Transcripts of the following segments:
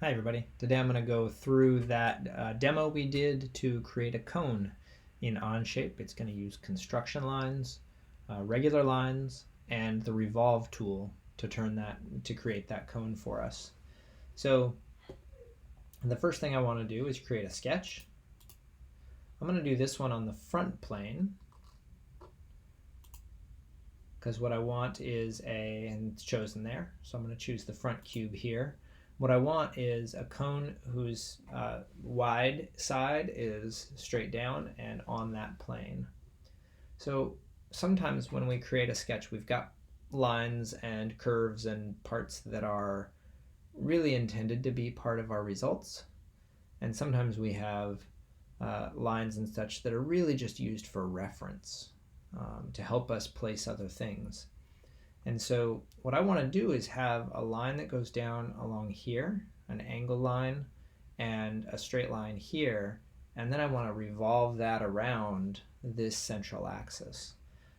Hi everybody. Today I'm going to go through that demo we did to create a cone in OnShape. It's going to use construction lines, regular lines, and the revolve tool to create that cone for us. So the first thing I want to do is create a sketch. I'm going to do this one on the front plane because what I want is and it's chosen there. So I'm going to choose the front cube here. What I want is a cone whose wide side is straight down and on that plane. So sometimes when we create a sketch, we've got lines and curves and parts that are really intended to be part of our results. And sometimes we have lines and such that are really just used for reference to help us place other things. And so what I want to do is have a line that goes down along here, an angle line, and a straight line here, and then I want to revolve that around this central axis.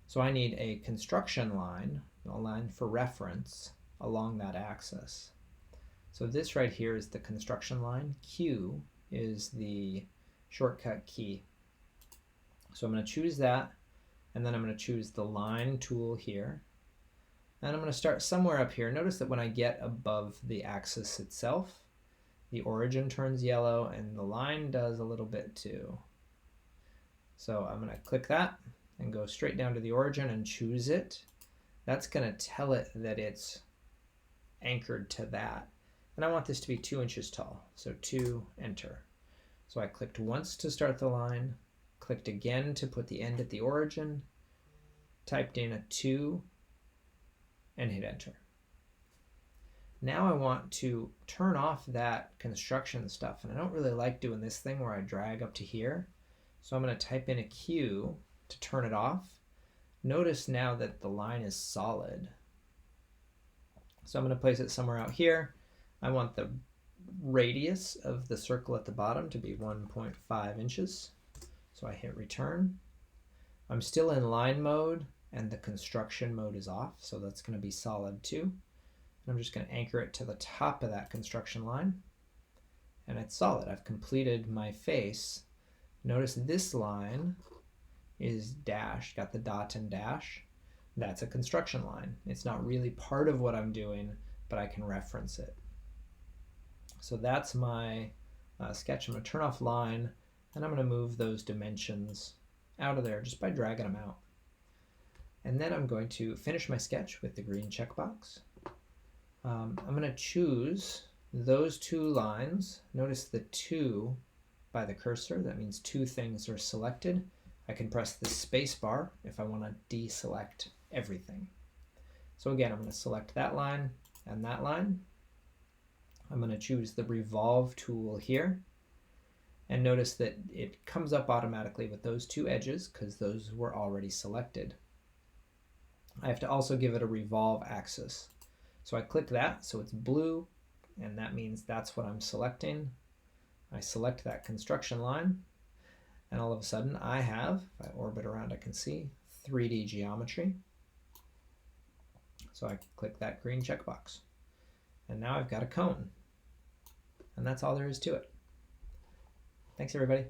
So I need a construction line, a line for reference, along that axis. So this right here is the construction line. Q is the shortcut key. So I'm going to choose that, and then I'm going to choose the line tool here. And I'm going to start somewhere up here. Notice that when I get above the axis itself, the origin turns yellow and the line does a little bit too. So I'm going to click that and go straight down to the origin and choose it. That's going to tell it that it's anchored to that. And I want this to be 2 inches tall. So 2, enter. So I clicked once to start the line, clicked again to put the end at the origin, typed in a 2, and hit enter. Now I want to turn off that construction stuff, and I don't really like doing this thing where I drag up to here. So I'm going to type in a Q to turn it off. Notice now that the line is solid. So I'm going to place it somewhere out here. I want the radius of the circle at the bottom to be 1.5 inches. So I hit return. I'm still in line mode, and the construction mode is off, so that's going to be solid too. And I'm just going to anchor it to the top of that construction line, and it's solid. I've completed my face. Notice this line is dashed, got the dot and dash. That's a construction line. It's not really part of what I'm doing, but I can reference it. So that's my sketch. I'm going to turn off line, and I'm going to move those dimensions out of there just by dragging them out. And then I'm going to finish my sketch with the green checkbox. I'm going to choose those 2 lines. Notice the 2 by the cursor. That means 2 things are selected. I can press the space bar if I want to deselect everything. So again, I'm going to select that line and that line. I'm going to choose the revolve tool here. And notice that it comes up automatically with those 2 edges because those were already selected. I have to also give it a revolve axis. So I click that, so it's blue, and that means that's what I'm selecting. I select that construction line, and all of a sudden I have, if I orbit around I can see, 3D geometry. So I click that green checkbox. And now I've got a cone. And that's all there is to it. Thanks everybody.